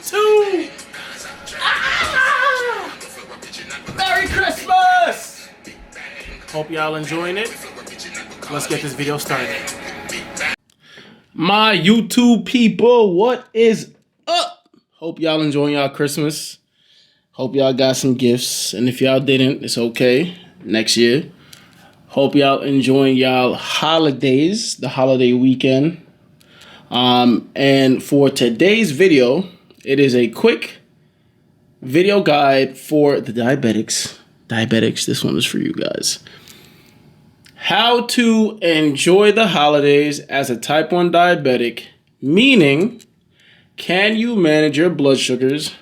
2. Ah! Merry Christmas! Hope y'all enjoying it. Let's get this video started. My YouTube people, what is up? Hope y'all enjoying y'all Christmas. Hope y'all got some gifts. And if y'all didn't, it's okay. Next year. Hope y'all enjoying y'all holidays, the holiday weekend. And for today's video, it is a quick video guide for the diabetics. Diabetics, this one is for you guys. How to enjoy the holidays as a type 1 diabetic, meaning, can you manage your blood sugars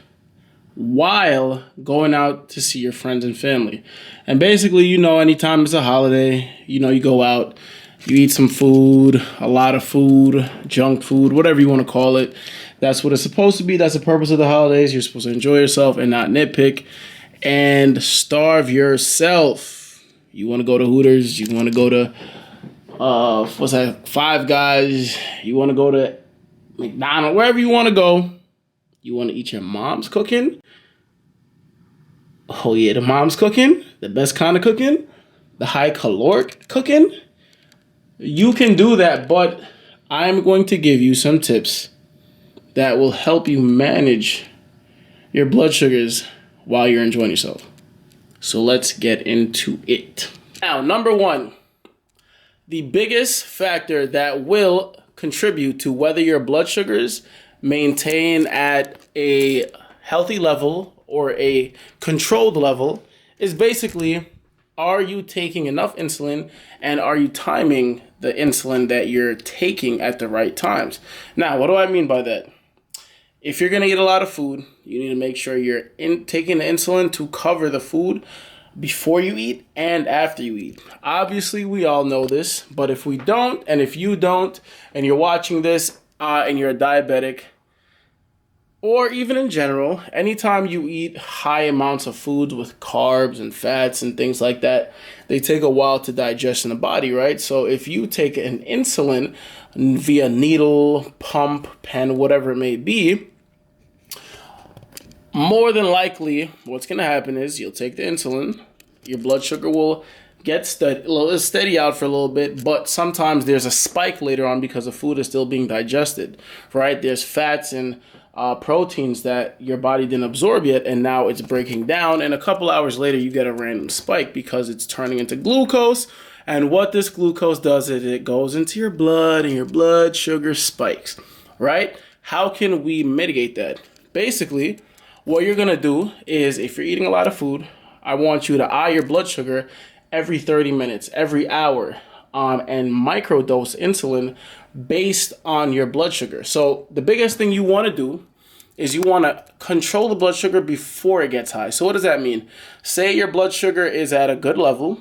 while going out to see your friends and family? And basically, anytime it's a holiday, you go out, you eat some food, a lot of food, junk food, whatever you want to call it. That's what it's supposed to be. That's the purpose of the holidays. You're supposed to enjoy yourself and not nitpick and starve yourself. You want to go to Hooters. You want to go to, Five Guys. You want to go to McDonald's, wherever you want to go. You want to eat your mom's cooking. Oh, yeah, the mom's cooking. The best kind of cooking. The high caloric cooking. You can do that, but I'm going to give you some tips that will help you manage your blood sugars while you're enjoying yourself. So let's get into it. Now, number 1, the biggest factor that will contribute to whether your blood sugars maintain at a healthy level or a controlled level is basically, are you taking enough insulin and are you timing the insulin that you're taking at the right times? Now, what do I mean by that? If you're going to eat a lot of food, you need to make sure you're taking the insulin to cover the food before you eat and after you eat. Obviously, we all know this, but if we don't, and if you don't, and you're watching this and you're a diabetic, or even in general, anytime you eat high amounts of foods with carbs and fats and things like that, they take a while to digest in the body, right? So if you take an insulin via needle, pump, pen, whatever it may be, more than likely what's going to happen is you'll take the insulin, your blood sugar will get steady out for a little bit, but sometimes there's a spike later on because the food is still being digested, right? There's fats and proteins that your body didn't absorb yet, and now it's breaking down, and a couple hours later you get a random spike because it's turning into glucose. And what this glucose does is it goes into your blood and your blood sugar spikes, right? How can we mitigate that? Basically, what you're gonna do is, if you're eating a lot of food, I want you to eye your blood sugar every 30 minutes, every hour, and microdose insulin based on your blood sugar. So the biggest thing you want to do is you want to control the blood sugar before it gets high. So what does that mean? Say your blood sugar is at a good level,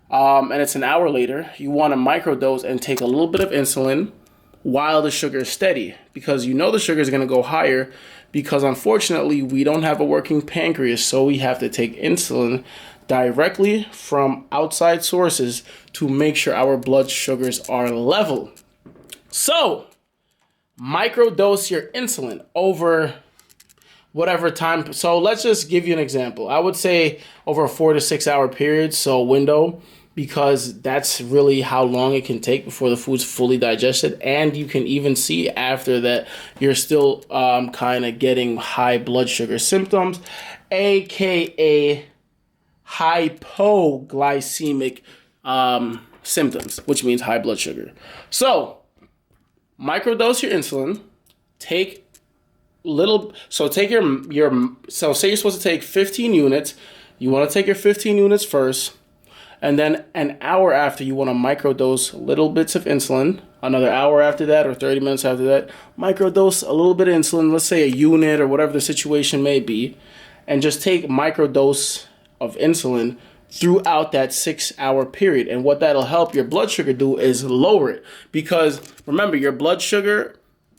and it's an hour later. You want to microdose and take a little bit of insulin while the sugar is steady, because the sugar is going to go higher, because unfortunately we don't have a working pancreas, so we have to take insulin directly from outside sources to make sure our blood sugars are level. So, microdose your insulin over whatever time. So let's just give you an example. I would say over a 4 to 6 hour period, so window, because that's really how long it can take before the food's fully digested. And you can even see after that you're still kind of getting high blood sugar symptoms, aka hypoglycemic symptoms, which means high blood sugar. So microdose your insulin, say you're supposed to take 15 units. You want to take your 15 units first, and then an hour after you want to microdose little bits of insulin. Another hour after that, or 30 minutes after that, microdose a little bit of insulin, let's say a unit or whatever the situation may be, and just take microdose of insulin throughout that 6 hour period. And what that'll help your blood sugar do is lower it, because remember, your blood sugar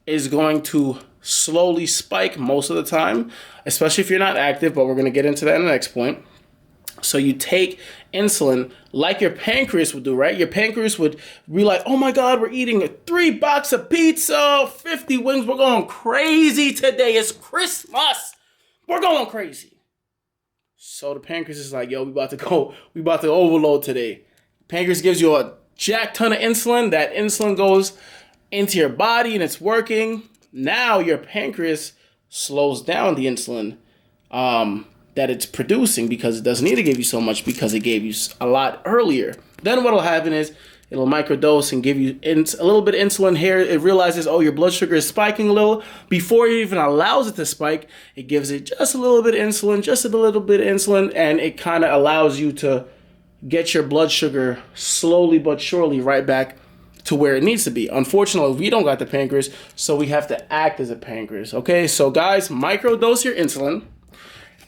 is going to slowly spike most of the time, especially if you're not active, but we're going to get into that in the next point. So you take insulin like your pancreas would do, right? Your pancreas would be like, oh my God, we're eating a 3 box of pizza, 50 wings. We're going crazy today. It's Christmas. We're going crazy. So the pancreas is like, yo, we about to overload today. Pancreas gives you a jack ton of insulin. That insulin goes into your body and it's working. Now your pancreas slows down the insulin that it's producing because it doesn't need to give you so much because it gave you a lot earlier. Then what will happen is it'll microdose and give you a little bit of insulin here. It realizes, oh, your blood sugar is spiking a little. Before it even allows it to spike, it gives it just a little bit of insulin, and it kind of allows you to get your blood sugar slowly but surely right back to where it needs to be. Unfortunately, we don't got the pancreas, so we have to act as a pancreas. Okay, so guys, microdose your insulin.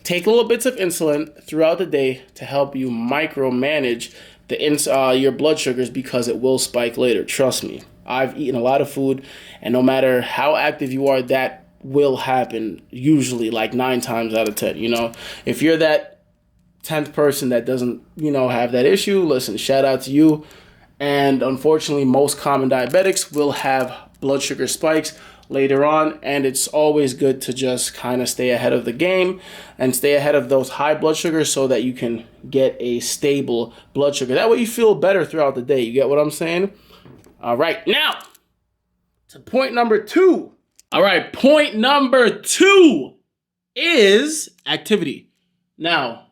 Take little bits of insulin throughout the day to help you micromanage your blood sugars because it will spike later. Trust me. I've eaten a lot of food, and no matter how active you are, that will happen usually like 9 times out of 10. You know, if you're that 10th person that doesn't, have that issue, listen, shout out to you. And unfortunately, most common diabetics will have blood sugar spikes later on, and it's always good to just kind of stay ahead of the game and stay ahead of those high blood sugars so that you can get a stable blood sugar. That way you feel better throughout the day. You get what I'm saying? All right, now to point number 2. All right, point number 2 is activity. Now,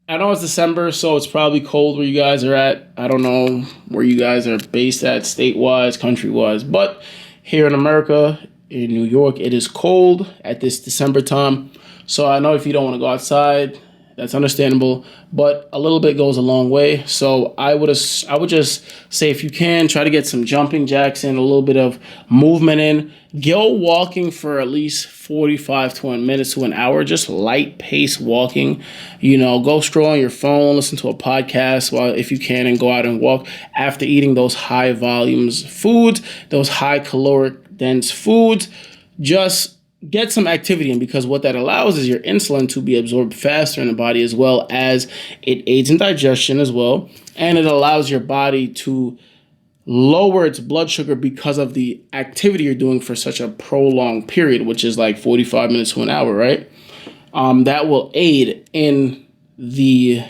I know it's December, so it's probably cold where you guys are at. I don't know where you guys are based at, state-wise, country-wise, but here in America, in New York, it is cold at this December time. So I know if you don't want to go outside, that's understandable, but a little bit goes a long way. So I would just say if you can, try to get some jumping jacks in, a little bit of movement in. Go walking for at least 45 to 1 minutes to an hour, just light pace walking. Go scroll on your phone, listen to a podcast if you can, and go out and walk after eating those high volumes foods, those high caloric dense foods. Just get some activity in, because what that allows is your insulin to be absorbed faster in the body, as well as it aids in digestion as well. And it allows your body to lower its blood sugar because of the activity you're doing for such a prolonged period, which is like 45 minutes to an hour, right? That will aid in the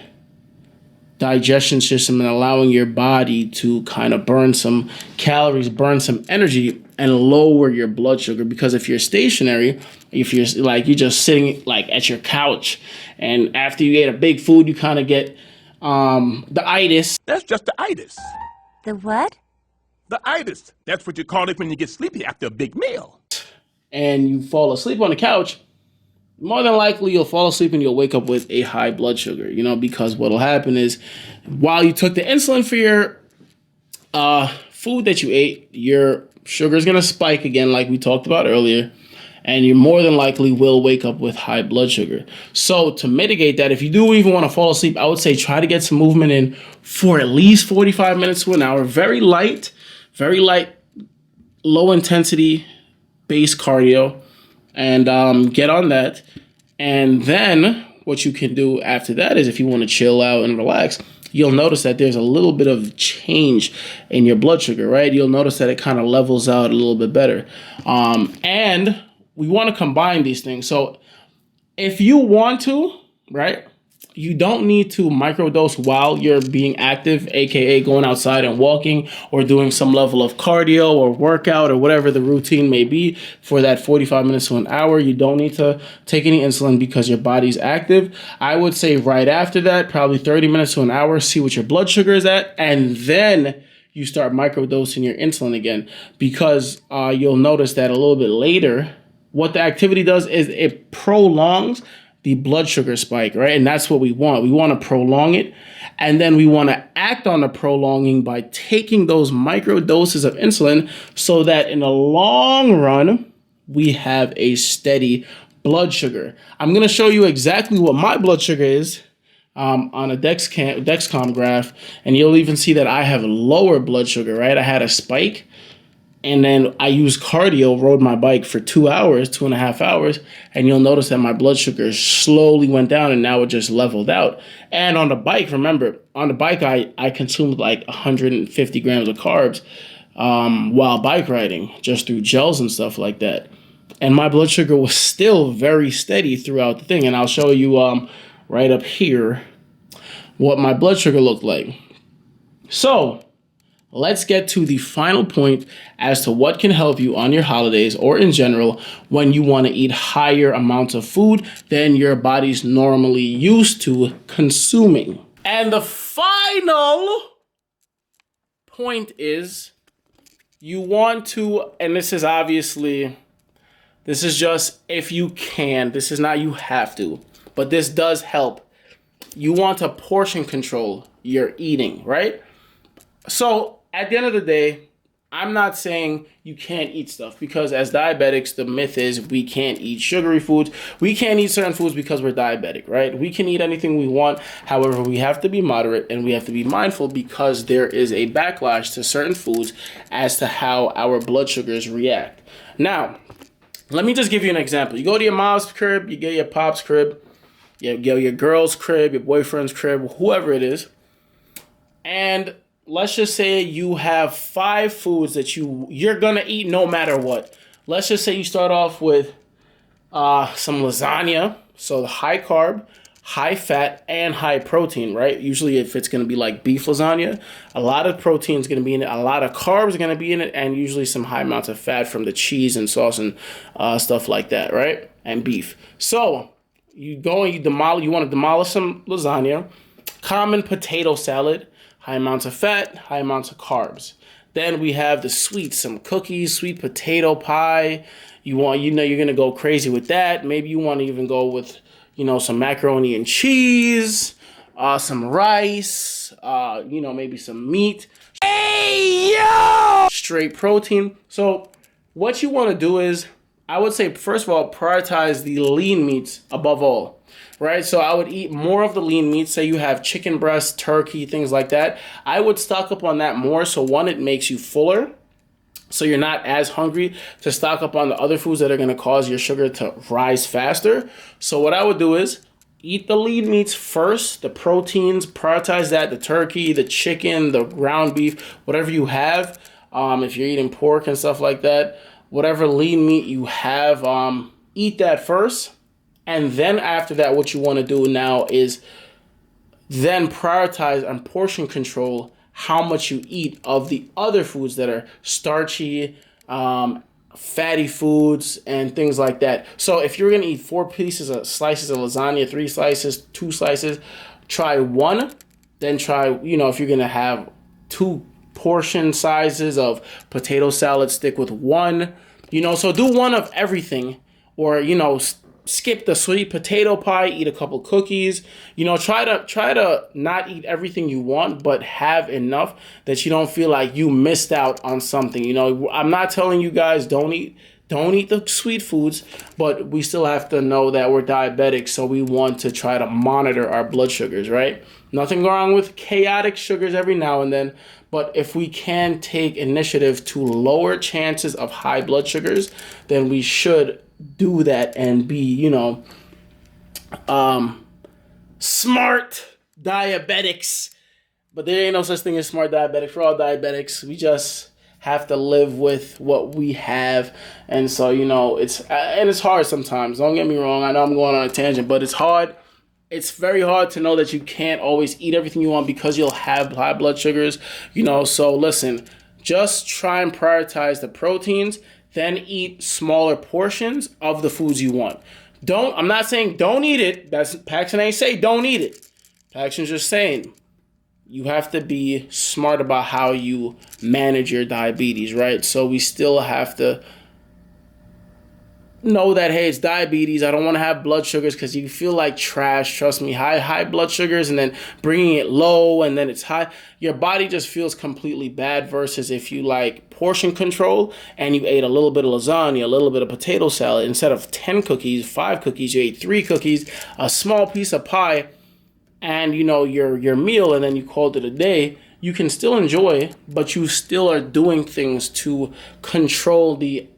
digestion system and allowing your body to kind of burn some calories, burn some energy, and lower your blood sugar. Because if you're stationary, if you're just sitting like at your couch, and after you ate a big food, you kind of get the itis. That's just the itis. The what? The itis. That's what you call it when you get sleepy after a big meal. And you fall asleep on the couch, more than likely you'll fall asleep and you'll wake up with a high blood sugar, because what'll happen is while you took the insulin for your food that you ate, your sugar is going to spike again, like we talked about earlier, and you more than likely will wake up with high blood sugar. So to mitigate that, if you do even want to fall asleep, I would say try to get some movement in for at least 45 minutes to an hour. Very light, low intensity base cardio, and get on that. And then what you can do after that is, if you want to chill out and relax, you'll notice that there's a little bit of change in your blood sugar, right? You'll notice that it kind of levels out a little bit better. And we want to combine these things. So if you want to, right, you don't need to microdose while you're being active, aka going outside and walking or doing some level of cardio or workout or whatever the routine may be for that 45 minutes to an hour. You don't need to take any insulin because your body's active. I would say right after that, probably 30 minutes to an hour, see what your blood sugar is at, and then you start microdosing your insulin again, because you'll notice that a little bit later, what the activity does is it prolongs the blood sugar spike, right? And that's what we want. We want to prolong it. And then we want to act on the prolonging by taking those micro doses of insulin so that in the long run, we have a steady blood sugar. I'm going to show you exactly what my blood sugar is on a Dexcom graph. And you'll even see that I have lower blood sugar, right? I had a spike. And then I used cardio, rode my bike for 2 hours, 2.5 hours, and you'll notice that my blood sugar slowly went down and now it just leveled out. And on the bike, remember, on the bike, I consumed like 150 grams of carbs while bike riding, just through gels and stuff like that. And my blood sugar was still very steady throughout the thing. And I'll show you right up here what my blood sugar looked like. So let's get to the final point as to what can help you on your holidays or in general when you want to eat higher amounts of food than your body's normally used to consuming. And the final point is you want to, and this is obviously, this is just if you can, this is not you have to, but this does help. You want to portion control your eating, right? So at the end of the day, I'm not saying you can't eat stuff, because as diabetics, the myth is we can't eat sugary foods. We can't eat certain foods because we're diabetic, right? We can eat anything we want. However, we have to be moderate and we have to be mindful, because there is a backlash to certain foods as to how our blood sugars react. Now, let me just give you an example. You go to your mom's crib, you get your pop's crib, you go to your girl's crib, your boyfriend's crib, whoever it is, and let's just say you have 5 foods that you're gonna eat no matter what. Let's just say you start off with some lasagna, so the high carb, high fat, and high protein, right? Usually if it's gonna be like beef lasagna, a lot of protein is gonna be in it, a lot of carbs are gonna be in it, and usually some high amounts of fat from the cheese and sauce and stuff like that, right? And beef. So you go and you want to demolish some lasagna, common potato salad, high amounts of fat, high amounts of carbs. Then we have the sweets, some cookies, sweet potato pie. You're going to go crazy with that. Maybe you want to even go with, some macaroni and cheese, some rice, maybe some meat. Hey, yo! Straight protein. So what you want to do is, I would say, first of all, prioritize the lean meats above all. Right, so I would eat more of the lean meat. Say you have chicken breast, turkey, things like that. I would stock up on that more. So one, it makes you fuller, so you're not as hungry to stock up on the other foods that are going to cause your sugar to rise faster. So what I would do is eat the lean meats first, the proteins, prioritize that, the turkey, the chicken, the ground beef, whatever you have. If you're eating pork and stuff like that, whatever lean meat you have, eat that first. And then after that, what you want to do now is then prioritize and portion control how much you eat of the other foods that are starchy, fatty foods, and things like that. So if you're going to eat 4 slices of lasagna, 3 slices, 2 slices, try 1. Then try, if you're going to have 2 portion sizes of potato salad, stick with 1. So do 1 of everything, or, skip the sweet potato pie, eat a couple cookies. Try to not eat everything you want, but have enough that you don't feel like you missed out on something. I'm not telling you guys don't eat the sweet foods, but we still have to know that we're diabetic, so we want to try to monitor our blood sugars, right? Nothing wrong with chaotic sugars every now and then, but if we can take initiative to lower chances of high blood sugars, then we should do that and be, smart diabetics. But there ain't no such thing as smart diabetics. We're all diabetics. We just have to live with what we have. And so, it's hard sometimes. Don't get me wrong. I know I'm going on a tangent, but it's hard. It's very hard to know that you can't always eat everything you want because you'll have high blood sugars, So listen, just try and prioritize the proteins. Then eat smaller portions of the foods you want. I'm not saying don't eat it. Paxton ain't say don't eat it. Paxton's just saying you have to be smart about how you manage your diabetes, right? So we still have to know that, hey, it's diabetes. I don't want to have blood sugars because you feel like trash. Trust me, high blood sugars and then bringing it low and then it's high. Your body just feels completely bad versus if you like portion control and you ate a little bit of lasagna, a little bit of potato salad. Instead of 10 cookies, 5 cookies, you ate 3 cookies, a small piece of pie, and your meal, and then you called it a day. you can still enjoy, but you still are doing things to control the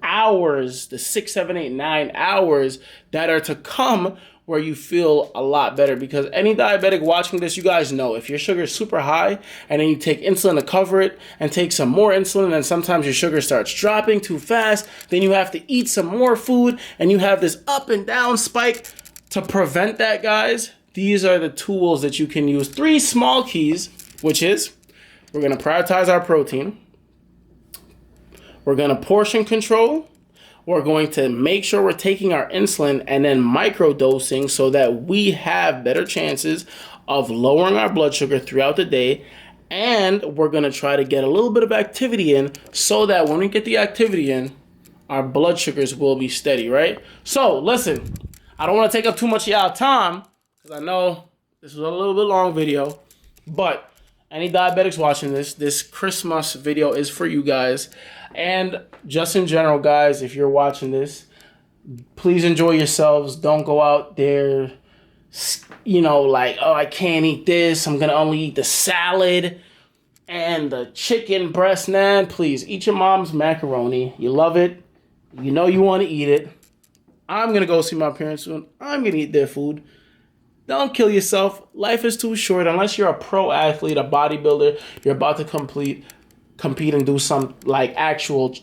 hours, the 6, 7, 8, 9 hours that are to come where you feel a lot better. Because any diabetic watching this, you guys know if your sugar is super high and then you take insulin to cover it and take some more insulin, and sometimes your sugar starts dropping too fast, then you have to eat some more food and you have this up and down spike. To prevent that, guys, these are the tools that you can use. 3 small keys, which is we're going to prioritize our protein. We're going to portion control. We're going to make sure we're taking our insulin and then microdosing so that we have better chances of lowering our blood sugar throughout the day. And we're going to try to get a little bit of activity in so that when we get the activity in, our blood sugars will be steady, right? So listen, I don't want to take up too much of y'all time because I know this was a little bit long video, but any diabetics watching this Christmas video is for you guys. And just in general, guys, if you're watching this, please enjoy yourselves. Don't go out there, like, oh, I can't eat this. I'm going to only eat the salad and the chicken breast. Man, please, eat your mom's macaroni. You love it. You know you want to eat it. I'm going to go see my parents soon. I'm going to eat their food. Don't kill yourself. Life is too short. Unless you're a pro athlete, a bodybuilder, you're about to compete and do some like actual,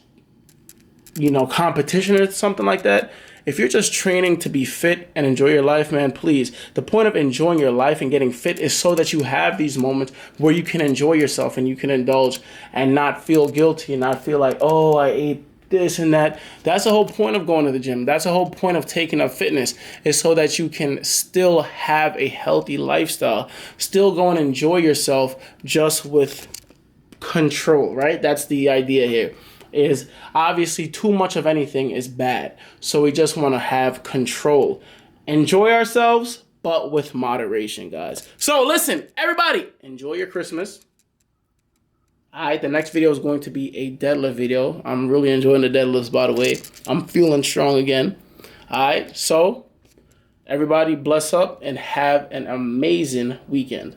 competition or something like that. If you're just training to be fit and enjoy your life, man, please. The point of enjoying your life and getting fit is so that you have these moments where you can enjoy yourself and you can indulge and not feel guilty and not feel like, oh, I ate this and that. That's the whole point of going to the gym. That's the whole point of taking up fitness, is so that you can still have a healthy lifestyle, still go and enjoy yourself just with control, right? That's the idea here. Is obviously too much of anything is bad. So we just want to have control. Enjoy ourselves, but with moderation, guys. So listen, everybody, enjoy your Christmas. Alright, the next video is going to be a deadlift video. I'm really enjoying the deadlifts, by the way. I'm feeling strong again. Alright, so everybody bless up and have an amazing weekend.